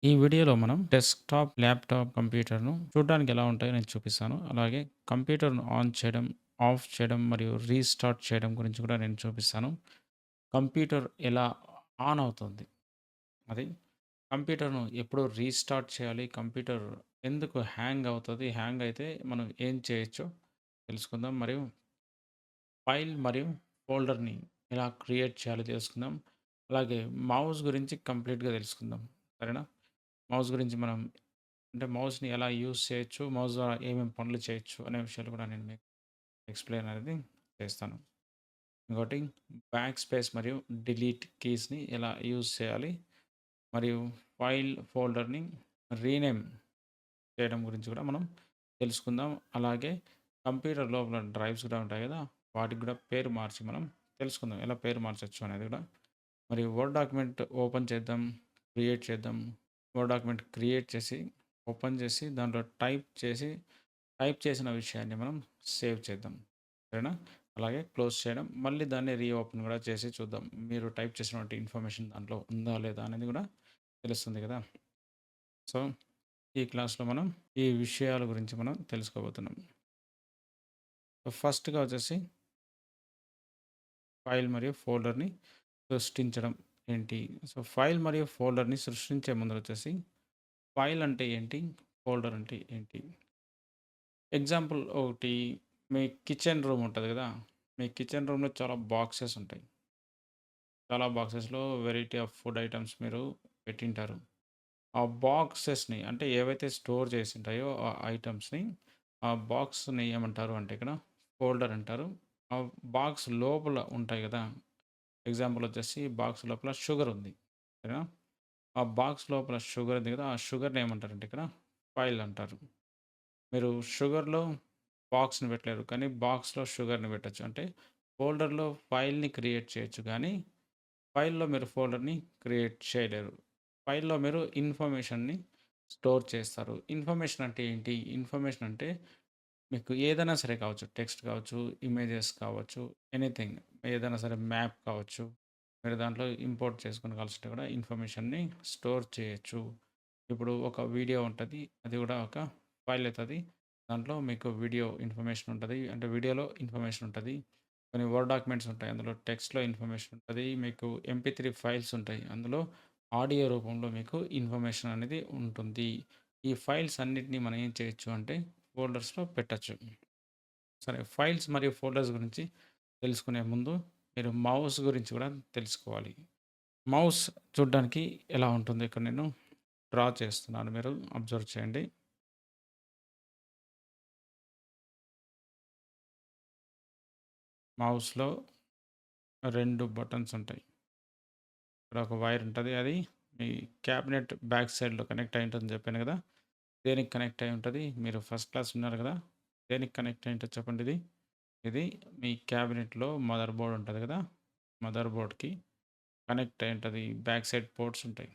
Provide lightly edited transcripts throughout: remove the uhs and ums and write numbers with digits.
ఈ వీడియోలో మనం డెస్క్‌టాప్, ల్యాప్‌టాప్, కంప్యూటర్‌ను చూడడానికి ఎలా ఉంటాయో నేను చూపిస్తాను. అలాగే కంప్యూటర్‌ను ఆన్ చేయడం, ఆఫ్ చేయడం మరియు రీస్టార్ట్ చేయడం గురించి కూడా నేను చూపిస్తాను. కంప్యూటర్ ఎలా ఆన్ అవుతుంది? అది కంప్యూటర్‌ను ఎప్పుడు రీస్టార్ట్ చేయాలి? కంప్యూటర్ ఎందుకు హ్యాంగ్ అవుతది? హ్యాంగ్ అయితే మనం ఏం చేయొచ్చో తెలుసుకుందాం. మరియు ఫైల్ మరియు ఫోల్డర్‌ని ఎలా క్రియేట్ చేయాలో తెలుసుకుందాం. అలాగే మౌస్ గురించి కంప్లీట్‌గా తెలుసుకుందాం. సరేనా? మౌస్ గురించి మనం అంటే మౌస్‌ని ఎలా యూజ్ చేయొచ్చు, మౌస్ ద్వారా ఏమేమి పనులు చేయొచ్చు అనే విషయాలు కూడా నేను మీకు ఎక్స్‌ప్లెయిన్ అనేది చేస్తాను. ఇంకోటి బ్యాక్ స్పేస్ మరియు డిలీట్ కీస్‌ని ఎలా యూజ్ చేయాలి, మరియు ఫైల్ ఫోల్డర్‌ని రీనేమ్ చేయడం గురించి కూడా మనం తెలుసుకుందాం. అలాగే కంప్యూటర్ లోపల డ్రైవ్స్ కూడా ఉంటాయి కదా! వాటికి కూడా పేరు మార్చి మనం తెలుసుకుందాం. ఎలా పేరు మార్చొచ్చు అనేది కూడా. మరియు వర్డ్ డాక్యుమెంట్ ఓపెన్ చేద్దాం, క్రియేట్ చేద్దాం. వర్డ్ డాక్యుమెంట్ క్రియేట్ చేసి, ఓపెన్ చేసి దాంట్లో టైప్ చేసిన విషయాన్ని మనం సేవ్ చేద్దాం. సరేనా? అలాగే క్లోజ్ చేయడం. మళ్ళీ దాన్ని రీఓపెన్ కూడా చేసి చూద్దాం. మీరు టైప్ చేసినటువంటి ఇన్ఫర్మేషన్ దాంట్లో ఉందా లేదా అనేది కూడా తెలుస్తుంది కదా! సో, ఈ క్లాస్‌లో మనం ఈ విషయాల గురించి మనం తెలుసుకోబోతున్నాం. సో, ఫస్ట్‌గా వచ్చేసి ఫైల్ మరియు ఫోల్డర్‌ని సృష్టించడం ఏంటి? సో, ఫైల్ మరియు ఫోల్డర్‌ని సృష్టించే ముందర వచ్చేసి ఫైల్ అంటే ఏంటి? ఫోల్డర్ అంటే ఏంటి? ఎగ్జాంపుల్ ఒకటి, మీ కిచెన్ రూమ్ ఉంటది గదా! మీ కిచెన్ రూమ్‌లో చాలా బాక్సెస్ ఉంటాయి. చాలా బాక్సెస్‌లో వెరైటీ ఆఫ్ ఫుడ్ ఐటెమ్స్ మీరు పెట్టింటారు. ఆ బాక్సెస్‌ని అంటే ఏవైతే స్టోర్ చేసుంటాయో ఆ ఐటెమ్స్‌ని, ఆ బాక్స్‌ని ఏమంటారు అంటే ఇక్కడ ఫోల్డర్ అంటారు. ఆ బాక్స్ లోపల ఉంటాయి గదా! ఎగ్జాంపుల్ వచ్చేసి బాక్స్ లోపల షుగర్ ఉంది. సరేనా? ఆ బాక్స్ లోపల షుగర్ ఉంది గదా! ఆ షుగర్‌ని ఏమంటారంటే ఇక్కడ ఫైల్ అంటారు. మీరు షుగర్‌లో బాక్స్‌ని పెట్టలేరు. కానీ బాక్స్‌లో షుగర్‌ని పెట్టొచ్చు. అంటే ఫోల్డర్‌లో ఫైల్‌ని క్రియేట్ చేయొచ్చు గానీ, ఫైల్‌లో మీరు ఫోల్డర్‌ని క్రియేట్ చేయలేరు. ఫైల్‌లో మీరు ఇన్ఫర్మేషన్‌ని స్టోర్ చేస్తారు. ఇన్ఫర్మేషన్ అంటే ఏంటి? ఇన్ఫర్మేషన్ అంటే మీకు ఏదైనా సరే కావచ్చు. టెక్స్ట్ కావచ్చు, ఇమేజెస్ కావచ్చు, ఎనీథింగ్ ఏదైనా సరే మ్యాప్ కావచ్చు. మీరు దాంట్లో ఇంపోర్ట్ చేసుకొని కావాల్సింటే కూడా ఇన్ఫర్మేషన్‌ని స్టోర్ చేయొచ్చు. ఇప్పుడు ఒక వీడియో ఉంటది. అది కూడా ఒక ఫైల్ అయితది. దాంట్లో మీకు వీడియో ఇన్ఫర్మేషన్ ఉంటది. అంటే వీడియోలో ఇన్ఫర్మేషన్ ఉంటది. కొన్ని వర్డ్ డాక్యుమెంట్స్ ఉంటాయి. అందులో టెక్స్ట్‌లో ఇన్ఫర్మేషన్ ఉంటది. మీకు ఎంపీ3 ఫైల్స్ ఉంటాయి. అందులో ఆడియో రూపంలో మీకు ఇన్ఫర్మేషన్ అనేది ఉంటుంది. ఈ ఫైల్స్ అన్నిటిని మనం ఏం చేయొచ్చు అంటే ఫోల్డర్స్‌లో పెట్టొచ్చు. సరే, ఫైల్స్ మరియు ఫోల్డర్స్ గురించి తెలుసుకునే ముందు మీరు మౌస్ గురించి కూడా తెలుసుకోవాలి. మౌస్ చూడ్డానికి ఎలా ఉంటుంది? ఇక్కడ నేను డ్రా చేస్తున్నాను. మీరు అబ్జర్వ్ చేయండి. మౌస్‌లో 2 బటన్స్ ఉంటాయి. ఇక్కడ ఒక వైర్ ఉంటది. అది మీ క్యాబినెట్ బ్యాక్ సైడ్‌లో కనెక్ట్ అయి ఉంటుందని చెప్పాను కదా! దేనికి కనెక్ట్ అయి ఉంటది? మీరు ఫస్ట్ క్లాస్ విన్నారు కదా! దేనికి కనెక్ట్ అయి ఉంటది చెప్పండి ఇది? ఇది మీ క్యాబినెట్‌లో మదర్ బోర్డ్ ఉంటది కదా! మదర్ బోర్డ్‌కి కనెక్ట్ అయి ఉంటది. బ్యాక్ సైడ్ పోర్ట్స్ ఉంటాయి.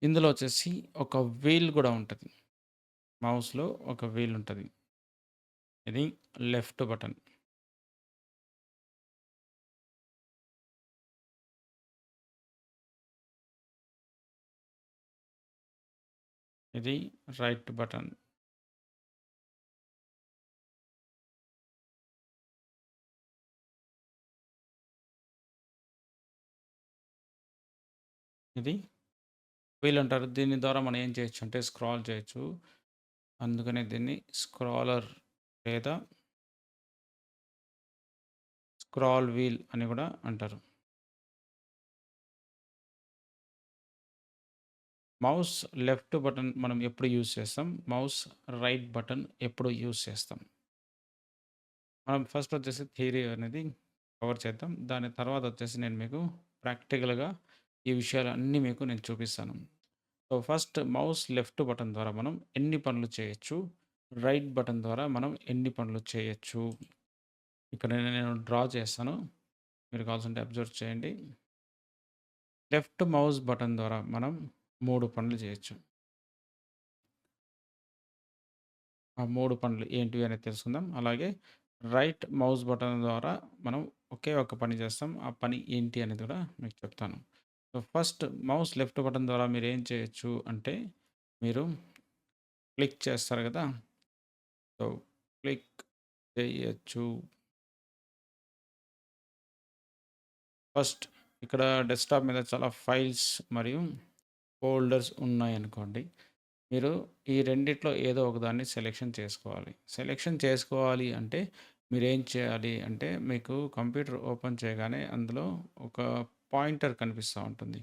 ఇందులో వచ్చేసి ఒక వీల్ గూడా ఉంటది. మౌస్‌లో ఒక వీల్ ఉంటది. ఇది లెఫ్ట్ బటన్. ఇది రైట్ బటన్. ఇది వీల్ అంటారు. దీని ద్వారా మనం ఏం చేయొచ్చు అంటే స్క్రాల్ చేయొచ్చు. అందుకనే దీన్ని స్క్రాలర్ లేదా స్క్రాల్ వీల్ అని గూడా అంటారు. మౌస్ లెఫ్ట్ బటన్ మనం ఎప్పుడు యూజ్ చేస్తాం? మౌస్ రైట్ బటన్ ఎప్పుడు యూజ్ చేస్తాం? మనం ఫస్ట్ వచ్చేసి థియరీ అనేది కవర్ చేద్దాం. దాని తర్వాత వచ్చేసి నేను మీకు ప్రాక్టికల్‌గా ఈ విషయాలన్నీ మీకు నేను చూపిస్తాను. So, first mouse left button ద్వారా మనం ఎన్ని పనులు చేయొచ్చు? రైట్ బటన్ ద్వారా మనం ఎన్ని పనులు చేయొచ్చు? ఇక్కడ నేను డ్రా చేస్తాను. మీరు కావాల్సుంటే అబ్జర్వ్ చేయండి. లెఫ్ట్ మౌస్ బటన్ ద్వారా మనం 3 పనులు చేయొచ్చు. ఆ 3 పనులు ఏంటివి అనేది తెలుసుకుందాం. అలాగే రైట్ మౌస్ బటన్ ద్వారా మనం ఒకే ఒక పని చేస్తాం. ఆ పని ఏంటి అనేది కూడా మీకు చెప్తాను. So, first mouse left button ద్వారా మీరేం చేయొచ్చు అంటే, మీరు క్లిక్ చేస్తారు గదా! సో, క్లిక్ చేయొచ్చు. ఫస్ట్ ఇక్కడ డెస్క్‌టాప్ మీద చాలా ఫైల్స్ మరియు ఫోల్డర్స్ ఉన్నాయనుకోండి. మీరు ఈ రెండిట్లో ఏదో ఒకదాన్ని సెలెక్షన్ చేసుకోవాలి. సెలెక్షన్ చేసుకోవాలి అంటే మీరేం చేయాలి అంటే, మీకు కంప్యూటర్ ఓపెన్ చేయగానే అందులో ఒక పాయింటర్ కనిపిస్తా ఉంటుంది.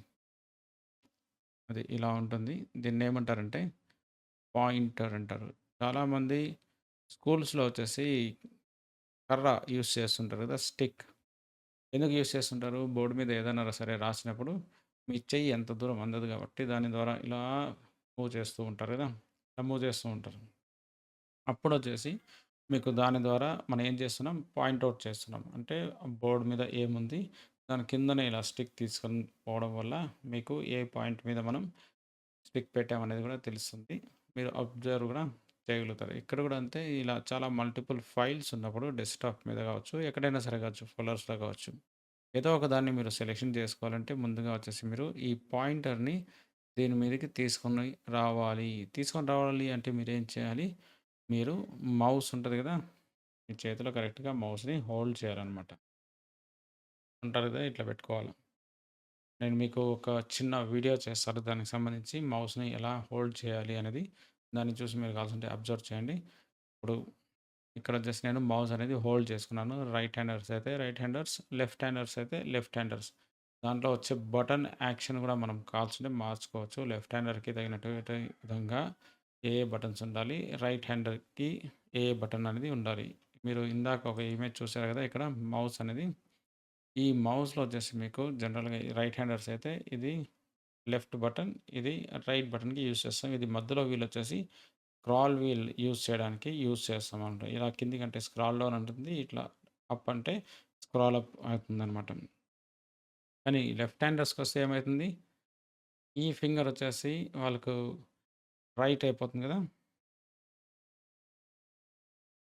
అది ఇలా ఉంటుంది. దీన్నేమంటారంటే పాయింటర్ అంటారు. చాలామంది స్కూల్స్‌లో వచ్చేసి కర్ర యూజ్ చేస్తుంటారు కదా! స్టిక్. ఎందుకు యూజ్ చేస్తుంటారు? బోర్డ్ మీద ఏదైనా సరే రాసినప్పుడు మీ చెయ్యి ఎంత దూరం అందదు కాబట్టి దాని ద్వారా ఇలా మూవ్ చేస్తూ ఉంటారు కదా! ఇలా మూవ్ చేస్తూ ఉంటారు. అప్పుడొచ్చేసి మీకు దాని ద్వారా మనం ఏం చేస్తున్నాం? పాయింట్ ఔట్ చేస్తున్నాం. అంటే బోర్డ్ మీద ఏముంది? దాని కిందనే ఇలా స్టిక్ తీసుకొని పోవడం వల్ల మీకు ఏ పాయింట్ మీద మనం స్టిక్ పెట్టామనేది కూడా తెలుస్తుంది. మీరు అబ్జర్వ్ కూడా చేయగలుగుతారు. ఇక్కడ కూడా అంతే ఇలా చాలా మల్టిపుల్ ఫైల్స్ ఉన్నప్పుడు డెస్క్‌టాప్ మీద కావచ్చు, ఎక్కడైనా సరే కావచ్చు, ఫోల్డర్స్‌లో కావచ్చు. ఏదో ఒక దాన్ని మీరు సెలెక్షన్ చేసుకోవాలంటే ముందుగా వచ్చేసి మీరు ఈ పాయింటర్‌ని దీని మీదకి తీసుకొని రావాలి. తీసుకొని రావాలి అంటే మీరేం చేయాలి? మీరు మౌస్ ఉంటది కదా! మీ చేతిలో కరెక్ట్‌గా మౌస్‌ని హోల్డ్ చేయాలనమాట. అంటారు కదా! ఇట్లా పెట్టుకోవాలి. నేను మీకు ఒక చిన్న వీడియో చేస్తాను దానికి సంబంధించి మౌస్‌ని ఎలా హోల్డ్ చేయాలి అనేది. దాన్ని చూసి మీరు కావాల్సుంటే అబ్జర్వ్ చేయండి. ఇప్పుడు ఇక్కడ జస్ట్ నేను మౌస్ అనేది హోల్డ్ చేసుకున్నాను. రైట్ హ్యాండర్స్ అయితే రైట్ హ్యాండర్స్, లెఫ్ట్ హ్యాండర్స్ అయితే లెఫ్ట్ హ్యాండర్స్. దాంట్లో వచ్చే బటన్ యాక్షన్ కూడా మనం కావాల్సుంటే మార్చుకోవచ్చు. లెఫ్ట్ హ్యాండర్‌కి తగినట్టు విధంగా ఏ ఏ బటన్స్ ఉండాలి, రైట్ హ్యాండర్‌కి ఏ ఏ బటన్ అనేది ఉండాలి. మీరు ఇందాక ఒక ఇమేజ్ చూసారు కదా! ఇక్కడ మౌస్ అనేది ఈ మౌస్‌లో వచ్చేసి మీకు జనరల్‌గా రైట్ హ్యాండర్స్ అయితే ఇది లెఫ్ట్ బటన్, ఇది రైట్ బటన్‌కి యూజ్ చేస్తాం. ఇది మధ్యలో వీల్ వచ్చేసి స్క్రాల్ వీల్ యూజ్ చేయడానికి యూజ్ చేస్తామన్నమాట. ఇలా కిందికంటే స్క్రాల్ డౌన్ ఉంటుంది. ఇట్లా అప్ అంటే స్క్రాల్ అప్ అవుతుందన్నమాట. కానీ లెఫ్ట్ హ్యాండర్స్‌కొస్తే ఏమైతుంది? ఈ ఫింగర్ వచ్చేసి వాళ్ళకు రైట్ అయిపోతుంది కదా!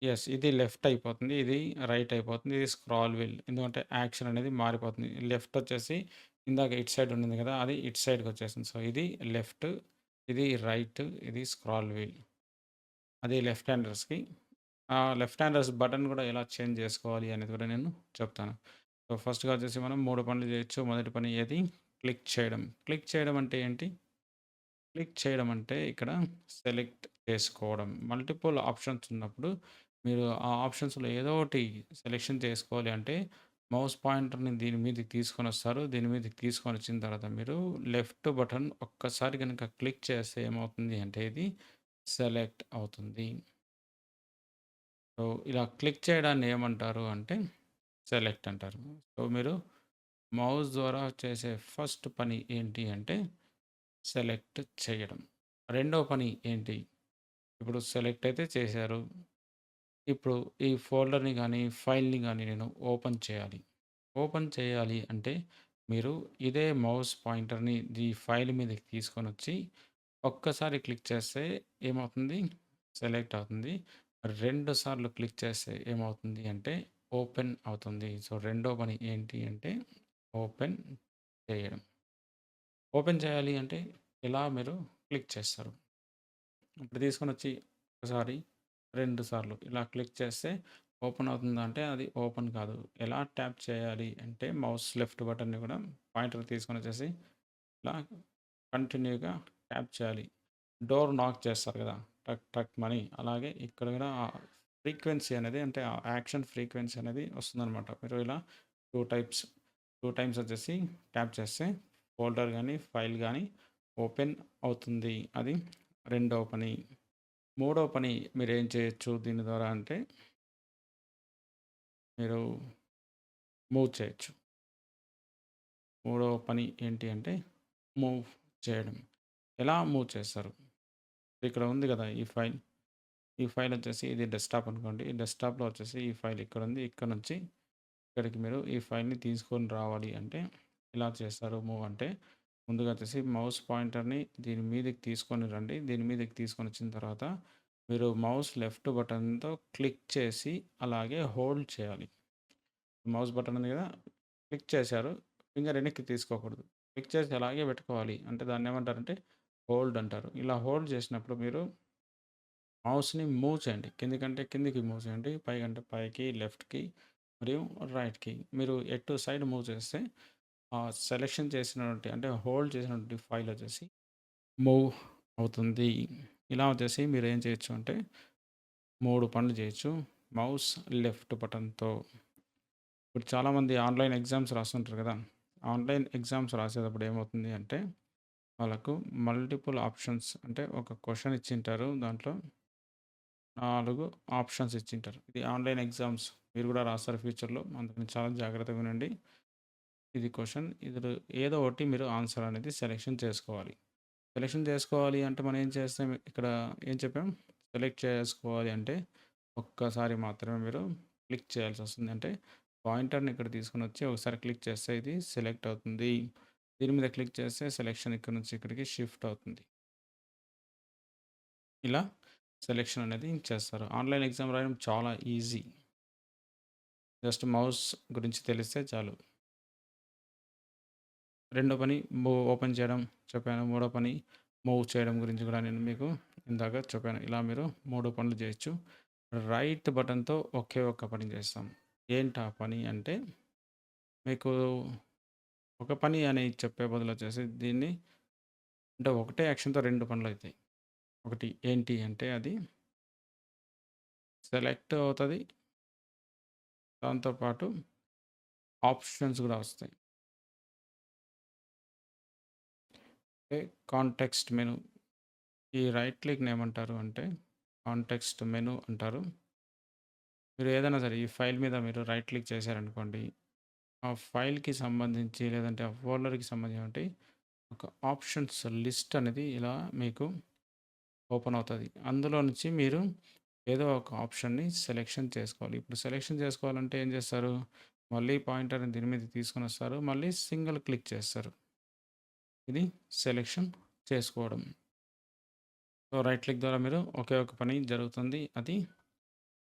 యెస్. ఇది లెఫ్ట్ అయిపోతుంది. ఇది రైట్ అయిపోతుంది. ఇది స్క్రాల్ వీల్. ఎందుకంటే యాక్షన్ అనేది మారిపోతుంది. లెఫ్ట్ వచ్చేసి ఇందాక ఇటు సైడ్ ఉండింది కదా! అది ఇటు సైడ్‌కొచ్చేసింది. సో, ఇది లెఫ్ట్, ఇది రైట్, ఇది స్క్రాల్ వీల్. అది లెఫ్ట్ హ్యాండర్స్‌కి. లెఫ్ట్ హ్యాండర్స్ బటన్ కూడా ఎలా చేంజ్ చేసుకోవాలి అనేది కూడా నేను చెప్తాను. సో, ఫస్ట్‌గా వచ్చేసి మనం 3 పనులు చేయొచ్చు. మొదటి పని ఏది? క్లిక్ చేయడం. క్లిక్ చేయడం అంటే ఏంటి? క్లిక్ చేయడం అంటే ఇక్కడ సెలెక్ట్ చేసుకోవడం. మల్టిపుల్ ఆప్షన్స్ ఉన్నప్పుడు మీరు ఆ ఆప్షన్స్‌లో ఏదో ఒకటి సెలెక్షన్ చేసుకోవాలి అంటే మౌస్ పాయింటర్‌ని దీని మీదకి తీసుకొనొస్తారు. దీని మీదకి తీసుకొనొచ్చిన తర్వాత మీరు లెఫ్ట్ బటన్ ఒక్కసారి గనుక క్లిక్ చేస్తే ఏమవుతుంది అంటే ఇది సెలెక్ట్ అవుతుంది. సో, ఇలా క్లిక్ చేయడాన్ని ఏమంటారు అంటే సెలెక్ట్ అంటారు. సో, మీరు మౌస్ ద్వారా చేసే ఫస్ట్ పని ఏంటి అంటే సెలెక్ట్ చేయడం. రెండో పని ఏంటి? ఇప్పుడు సెలెక్ట్ అయితే చేశారు. ఇప్పుడు ఈ ఫోల్డర్‌ని గానీ, ఫైల్‌ని గానీ నేను ఓపెన్ చేయాలి. ఓపెన్ చేయాలి అంటే మీరు ఇదే మౌస్ పాయింటర్‌ని ఈ ఫైల్ మీదకి తీసుకొనొచ్చి ఒక్కసారి క్లిక్ చేస్తే ఏమవుతుంది? సెలెక్ట్ అవుతుంది. 2 సార్లు క్లిక్ చేస్తే ఏమవుతుంది అంటే ఓపెన్ అవుతుంది. సో, రెండో పని ఏంటి అంటే ఓపెన్ చేయడం. ఓపెన్ చేయాలి అంటే ఇలా మీరు క్లిక్ చేస్తారు. ఇప్పుడు తీసుకొనొచ్చి ఒకసారి, 2 సార్లు ఇలా క్లిక్ చేస్తే ఓపెన్ అవుతుందా అంటే అది ఓపెన్ కాదు. ఎలా ట్యాప్ చేయాలి అంటే మౌస్ లెఫ్ట్ బటన్‌ని కూడా పాయింటర్ తీసుకొనొచ్చేసి ఇలా కంటిన్యూగా ట్యాప్ చేయాలి. డోర్ నాక్ చేస్తారు కదా! టక్ టక్ మని. అలాగే ఇక్కడ కూడా ఫ్రీక్వెన్సీ అనేది అంటే ఆ యాక్షన్ ఫ్రీక్వెన్సీ అనేది వస్తుందనమాట. మీరు ఇలా 2 టైమ్స్ వచ్చేసి ట్యాప్ చేస్తే ఫోల్డర్ గానీ, ఫైల్ గానీ ఓపెన్ అవుతుంది. అది రెండవ పని. మూడో పని మీరేం చేయొచ్చు దీని ద్వారా అంటే మీరు మూవ్ చేయొచ్చు. మూడవ పని ఏంటి అంటే మూవ్ చేయడం. ఎలా మూవ్ చేస్తారు? ఇక్కడ ఉంది కదా! ఈ ఫైల్. ఈ ఫైల్ వచ్చేసి ఇది డెస్క్‌టాప్ అనుకోండి. ఈ డెస్క్‌టాప్‌లో వచ్చేసి ఈ ఫైల్ ఇక్కడుంది. ఇక్కడ నుంచి ఇక్కడికి మీరు ఈ ఫైల్‌ని తీసుకొని రావాలి అంటే ఎలా చేస్తారు మూవ్ అంటే ముందుగా వచ్చేసి మౌస్ పాయింటర్‌ని దీని మీదకి తీసుకొని రండి. దీని మీదకి తీసుకొనొచ్చిన తర్వాత మీరు మౌస్ లెఫ్ట్ బటన్‌తో క్లిక్ చేసి అలాగే హోల్డ్ చేయాలి. మౌస్ బటన్ ఉంది కదా! క్లిక్ చేశారు. ఫింగర్ వెనక్కి తీసుకోకూడదు. క్లిక్ చేసి అలాగే పెట్టుకోవాలి. అంటే దాన్నేమంటారంటే హోల్డ్ అంటారు. ఇలా హోల్డ్ చేసినప్పుడు మీరు మౌస్‌ని మూవ్ చేయండి. కిందికంటే కిందికి మూవ్ చేయండి. పైకంటే పైకి, లెఫ్ట్‌కి మరియు రైట్‌కి. మీరు ఎటు సైడ్ మూవ్ చేస్తే సెలెక్షన్ చేసినటువంటి అంటే హోల్డ్ చేసినటువంటి ఫైల్ వచ్చేసి మూవ్ అవుతుంది. ఇలా వచ్చేసి మీరేం చేయొచ్చు అంటే 3 పనులు చేయొచ్చు. మౌస్ లెఫ్ట్ బటన్‌తో. ఇప్పుడు చాలామంది ఆన్‌లైన్ ఎగ్జామ్స్ రాస్తుంటారు కదా! ఆన్‌లైన్ ఎగ్జామ్స్ రాసేటప్పుడు ఏమవుతుంది అంటే వాళ్ళకు మల్టిపుల్ ఆప్షన్స్ అంటే ఒక క్వెషన్ ఇచ్చింటారు. దాంట్లో 4 ఆప్షన్స్ ఇచ్చింటారు. ఇది ఆన్‌లైన్ ఎగ్జామ్స్ మీరు కూడా రాస్తారు ఫ్యూచర్‌లో. అందుకని చాలా జాగ్రత్తగా వినండి. ఇది క్వెషన్. ఇందులో ఏదో ఒకటి మీరు ఆన్సర్ అనేది సెలెక్షన్ చేసుకోవాలి. సెలెక్షన్ చేసుకోవాలి అంటే మనం ఏం చేస్తాం ఇక్కడ ఏం చెప్పాం? సెలెక్ట్ చేసుకోవాలి అంటే ఒక్కసారి మాత్రమే మీరు క్లిక్ చేయాల్సి వస్తుంది. అంటే పాయింటర్‌ని ఇక్కడ తీసుకొనొచ్చి ఒకసారి క్లిక్ చేస్తే ఇది సెలెక్ట్ అవుతుంది. దీని మీద క్లిక్ చేస్తే సెలెక్షన్ ఇక్కడ నుంచి ఇక్కడికి షిఫ్ట్ అవుతుంది. ఇలా సెలెక్షన్ అనేది చేస్తారు. ఆన్‌లైన్ ఎగ్జామ్ రాయడం చాలా ఈజీ. జస్ట్ మౌస్ గురించి తెలిస్తే చాలు. రెండో పని ఓపెన్ చేయడం చెప్పాను. మూడో పని మూవ్ చేయడం గురించి కూడా నేను మీకు ఇందాక చెప్పాను. ఇలా మీరు 3 పనులు చేయొచ్చు. రైట్ బటన్‌తో ఒకే ఒక్క పని చేస్తాం. ఏంటా పని అంటే మీకు ఒక పని అని చెప్పే బదులు వచ్చేసి దీన్ని అంటే ఒకటే యాక్షన్‌తో 2 పనులయితాయి. ఒకటి ఏంటి అంటే అది సెలెక్ట్ అవుతది. దాంతో పాటు ఆప్షన్స్ కూడా వస్తాయి. ఓకే. Context menu. ఈ రైట్ క్లిక్‌ని ఏమంటారు అంటే కాంటెక్స్ట్ మెను అంటారు. మీరు ఏదైనా సరే ఈ ఫైల్ మీద మీరు రైట్ క్లిక్ చేశారనుకోండి. ఆ ఫైల్‌కి సంబంధించి లేదంటే ఆ ఫోల్డర్‌కి సంబంధించినటువంటి ఒక ఆప్షన్స్ లిస్ట్ అనేది ఇలా మీకు ఓపెన్ అవుతది. అందులో నుంచి మీరు ఏదో ఒక ఆప్షన్‌ని సెలెక్షన్ చేసుకోవాలి. ఇప్పుడు సెలెక్షన్ చేసుకోవాలంటే ఏం చేస్తారు? మళ్ళీ పాయింటర్‌ని దీని మీదకి తీసుకొనొస్తారు. మళ్ళీ సింగిల్ క్లిక్ చేస్తారు. ఇది సెలెక్షన్ చేసుకోవడం. సో, రైట్ క్లిక్ ద్వారా మీరు ఒకే ఒక పని జరుగుతుంది. అది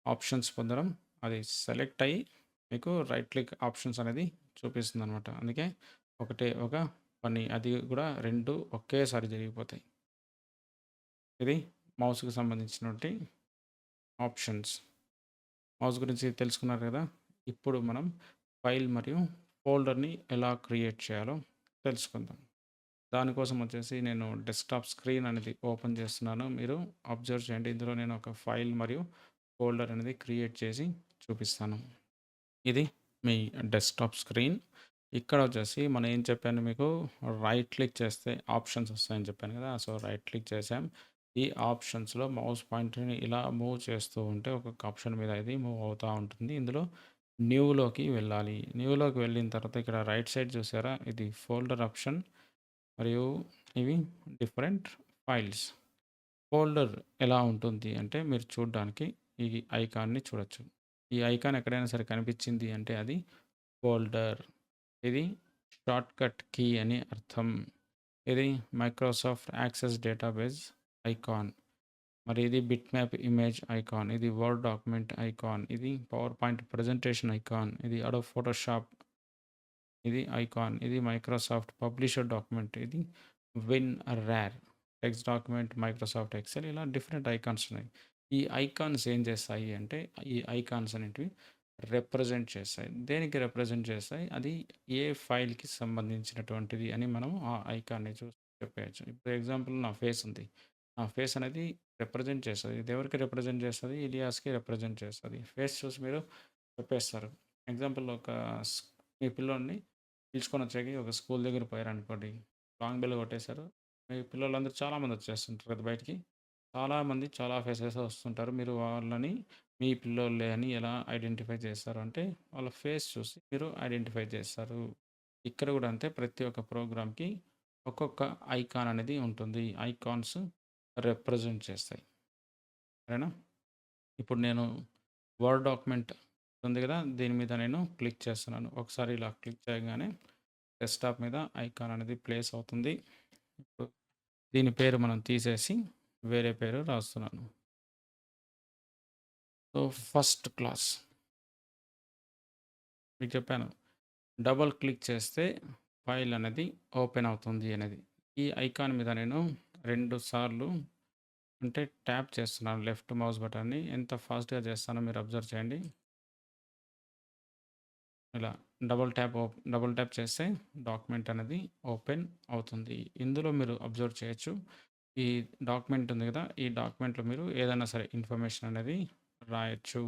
ఆప్షన్స్ పొందడం. అది సెలెక్ట్ అయ్యి మీకు రైట్ క్లిక్ ఆప్షన్స్ అనేది చూపిస్తుందనమాట. అందుకే ఒకటే ఒక పని. అది కూడా 2 ఒకేసారి జరిగిపోతాయి. ఇది మౌస్‌కి సంబంధించినటువంటి ఆప్షన్స్. మౌస్ గురించి తెలుసుకున్నారు కదా! ఇప్పుడు మనం ఫైల్ మరియు ఫోల్డర్‌ని ఎలా క్రియేట్ చేయాలో తెలుసుకుందాం. దానికోసం వచ్చేసి నేను డెస్క్‌టాప్ స్క్రీన్ అనేది ఓపెన్ చేస్తున్నాను. మీరు అబ్జర్వ్ చేయండి. ఇందులో నేను ఒక ఫైల్ మరియు ఫోల్డర్ అనేది క్రియేట్ చేసి చూపిస్తాను. ఇది మీ డెస్క్‌టాప్ స్క్రీన్. ఇక్కడ వచ్చేసి మనం ఏం చెప్పాను మీకు రైట్ క్లిక్ చేస్తే ఆప్షన్స్ వస్తాయని చెప్పాను కదా! సో, రైట్ క్లిక్ చేసాం. ఈ ఆప్షన్స్‌లో మౌస్ పాయింటర్‌ని ఇలా మూవ్ చేస్తూ ఉంటే ఒక్కొక్క ఆప్షన్ మీద ఇది మూవ్ అవుతా ఉంటుంది. ఇందులో న్యూలోకి వెళ్ళాలి. న్యూలోకి వెళ్ళిన తర్వాత ఇక్కడ రైట్ సైడ్ చూసారా? ఇది ఫోల్డర్ ఆప్షన్ మరియు ఇవి డిఫరెంట్ ఫైల్స్. ఫోల్డర్ ఎలా ఉంటుంది అంటే మీరు చూడ్డానికి ఈ ఐకాన్‌ని చూడొచ్చు. ఈ ఐకాన్ ఎక్కడైనా సరే కనిపించింది అంటే అది ఫోల్డర్. ఇది షార్ట్‌కట్ కీ అని అర్థం. ఇది మైక్రోసాఫ్ట్ యాక్సెస్ డేటాబేస్ ఐకాన్. మరి ఇది బిట్‌మ్యాప్ ఇమేజ్ ఐకాన్. ఇది వర్డ్ డాక్యుమెంట్ ఐకాన్. ఇది పవర్ పాయింట్ ప్రెజెంటేషన్ ఐకాన్. ఇది అడోబ్ ఫోటోషాప్ ఇది ఐకాన్. ఇది మైక్రోసాఫ్ట్ పబ్లిషర్ డాక్యుమెంట్. ఇది win RAR. Text document, Microsoft Excel ఇలా డిఫరెంట్ ఐకాన్స్ ఉన్నాయి. ఈ ఐకాన్స్ ఏం చేస్తాయి అంటే ఈ ఐకాన్స్ అనేటివి రిప్రజెంట్ చేస్తాయి. దేనికి రిప్రజెంట్ చేస్తాయి? అది ఏ ఫైల్‌కి సంబంధించినటువంటిది అని మనం ఆ ఐకాన్‌ని చూసి చెప్పేయచ్చు. ఇప్పుడు ఎగ్జాంపుల్ నా ఫేస్ ఉంది. నా ఫేస్ అనేది రిప్రజెంట్ చేస్తది. ఇది ఎవరికి రిప్రజెంట్ చేస్తది? ఇలియాస్‌కి రిప్రజెంట్ చేస్తది. ఫేస్ చూసి మీరు చెప్పేస్తారు. ఎగ్జాంపుల్ ఒక స్ మీ పిల్లోడిని పిలుచుకొనొచ్చాకి ఒక స్కూల్ దగ్గర పోయారనుకోండి. లాంగ్ బెల్ కొట్టేశారు. మీ పిల్లోళ్ళందరూ చాలామంది వచ్చేస్తుంటారు కదా బయటికి. చాలామంది చాలా ఫేసెస్ వస్తుంటారు. మీరు వాళ్ళని మీ పిల్లోళ్ళే అని ఎలా ఐడెంటిఫై చేస్తారు అంటే, వాళ్ళ ఫేస్ చూసి మీరు ఐడెంటిఫై చేస్తారు. ఇక్కడ కూడా అంతే ప్రతి ఒక్క ప్రోగ్రామ్‌కి ఒక్కొక్క ఐకాన్ అనేది ఉంటుంది. ఐకాన్స్ రిప్రజెంట్ చేస్తాయి. సరేనా? ఇప్పుడు నేను వర్డ్ డాక్యుమెంట్ ఉంది కదా! దీని మీద నేను క్లిక్ చేస్తున్నాను. ఒకసారి ఇలా క్లిక్ చేయగానే డెస్క్‌టాప్ మీద ఐకాన్ అనేది ప్లేస్ అవుతుంది. ఇప్పుడు దీని పేరు మనం తీసేసి వేరే పేరు రాస్తున్నాను. సో, ఫస్ట్ క్లాస్ మీకు చెప్పాను. డబుల్ క్లిక్ చేస్తే ఫైల్ అనేది ఓపెన్ అవుతుంది అనేది. ఈ ఐకాన్ మీద నేను 2 సార్లు అంటే ట్యాప్ చేస్తున్నాను లెఫ్ట్ మౌస్ బటన్‌ని. ఎంత ఫాస్ట్‌గా చేస్తానో మీరు అబ్జర్వ్ చేయండి. ఇలా డబుల్ ట్యాప్ చేస్తే డాక్యుమెంట్ అనేది ఓపెన్ అవుతుంది. ఇందులో మీరు అబ్జర్వ్ చేయొచ్చు. ఈ డాక్యుమెంట్ ఉంది కదా! ఈ డాక్యుమెంట్‌లో మీరు ఏదైనా సరే ఇన్ఫర్మేషన్ అనేది రాయొచ్చు.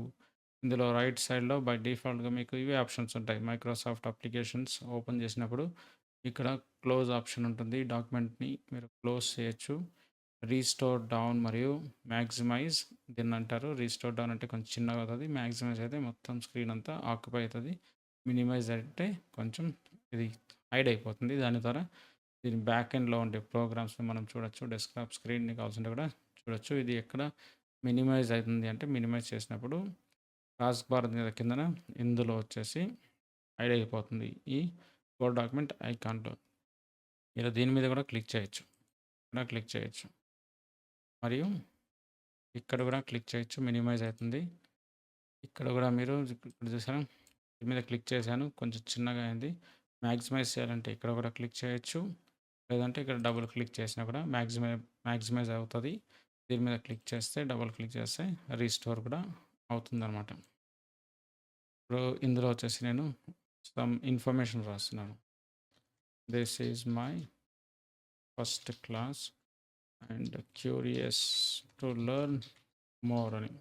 ఇందులో రైట్ సైడ్‌లో బై డిఫాల్ట్‌గా మీకు ఇవే ఆప్షన్స్ ఉంటాయి. మైక్రోసాఫ్ట్ అప్లికేషన్స్ ఓపెన్ చేసినప్పుడు ఇక్కడ క్లోజ్ ఆప్షన్ ఉంటుంది. డాక్యుమెంట్‌ని మీరు క్లోజ్ చేయొచ్చు. రీస్టోర్ డౌన్ మరియు మాక్సిమైజ్ దీన్నంటారు. రీస్టోర్ డౌన్ అంటే కొంచెం చిన్నగా అవుతది. మాక్సిమైజ్ అయితే మొత్తం స్క్రీన్ అంతా ఆక్యుపై అవుతది. మినిమైజ్ అంటే కొంచెం ఇది హైడ్ అయిపోతుంది. దాని ద్వారా దీని బ్యాక్ ఎండ్‌లో ఉండే ప్రోగ్రామ్స్‌ని మనం చూడొచ్చు. డెస్క్‌టాప్ స్క్రీన్‌ని కావాల్సింటే కూడా చూడొచ్చు. ఇది ఎక్కడ మినిమైజ్ అయితుంది అంటే మినిమైజ్ చేసినప్పుడు టాస్క్ బార్ మీద కిందన ఇందులో వచ్చేసి హైడ్ అయిపోతుంది. ఈ వర్డ్ డాక్యుమెంట్ ఐకాన్‌లో. ఇలా దీని మీద కూడా క్లిక్ చేయొచ్చు. ఇక్కడ క్లిక్ చేయొచ్చు. మరియు ఇక్కడ కూడా క్లిక్ చేయొచ్చు. మినిమైజ్ అవుతుంది. ఇక్కడ కూడా మీరు ఇక్కడ చూసారా? దీని మీద క్లిక్ చేశాను. కొంచెం చిన్నగా అయింది. మాక్సిమైజ్ చేయాలంటే ఇక్కడ కూడా క్లిక్ చేయొచ్చు. లేదంటే ఇక్కడ డబుల్ క్లిక్ చేసినా కూడా మాక్సిమైజ్ అవుతది. దీని మీద క్లిక్ చేస్తే డబుల్ క్లిక్ చేస్తే రీస్టోర్ కూడా అవుతుందనమాట. ఇప్పుడు ఇందులో వచ్చేసి నేను సమ్ ఇన్ఫర్మేషన్ రాస్తున్నాను. This is my first class and curious to learn more అని.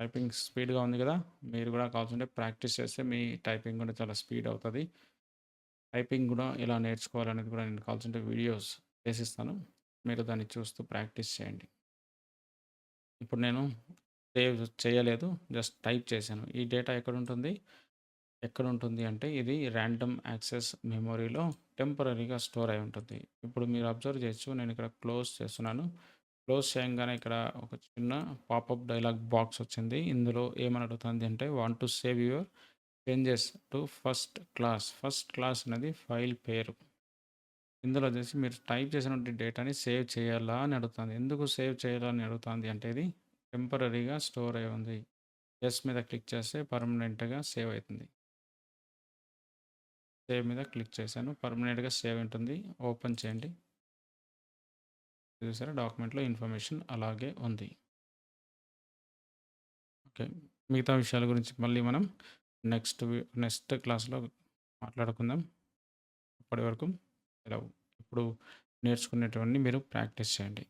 టైపింగ్ స్పీడ్‌గా ఉంది కదా! మీరు కూడా కావాల్సింటే ప్రాక్టీస్ చేస్తే మీ టైపింగ్ కూడా చాలా స్పీడ్ అవుతది. టైపింగ్ కూడా ఎలా నేర్చుకోవాలనేది కూడా నేను కావాల్సింటే వీడియోస్ చేసిస్తాను. మీరు దాన్ని చూస్తూ ప్రాక్టీస్ చేయండి. ఇప్పుడు నేను సేవ్ చేయలేదు. జస్ట్ టైప్ చేశాను. ఈ డేటా ఎక్కడుంటుంది అంటే ఇది ర్యాండమ్ యాక్సెస్ మెమరీలో టెంపరరీగా స్టోర్ అయి ఉంటుంది. ఇప్పుడు మీరు అబ్జర్వ్ చేయొచ్చు. నేను ఇక్కడ క్లోజ్ చేస్తున్నాను. క్లోజ్ చేయంగానే ఇక్కడ ఒక చిన్న పాపప్ డైలాగ్ బాక్స్ వచ్చింది. ఇందులో ఏమని అడుగుతుంది అంటే want to save your changes to first class. First class అనేది ఫైల్ పేరు. ఇందులో వచ్చేసి మీరు టైప్ చేసినటువంటి డేటాని సేవ్ చేయాలా అని అడుగుతుంది. ఎందుకు సేవ్ చేయాలా అని అడుగుతుంది అంటే ఇది టెంపరరీగా స్టోర్ అయి ఉంది. ఎస్ మీద క్లిక్ చేస్తే పర్మనెంట్‌గా సేవ్ అవుతుంది. సేవ్ మీద క్లిక్ చేశాను. పర్మనెంట్‌గా సేవ్ ఉంటుంది. ఓపెన్ చేయండి. చూసారా డాక్యుమెంట్‌లో ఇన్ఫర్మేషన్ అలాగే ఉంది. ఓకే. మిగతా విషయాల గురించి మళ్ళీ మనం నెక్స్ట్ క్లాస్‌లో మాట్లాడుకుందాం. అప్పటి వరకు సెలవు. ఇప్పుడు నేర్చుకునేటివన్నీ మీరు ప్రాక్టీస్ చేయండి.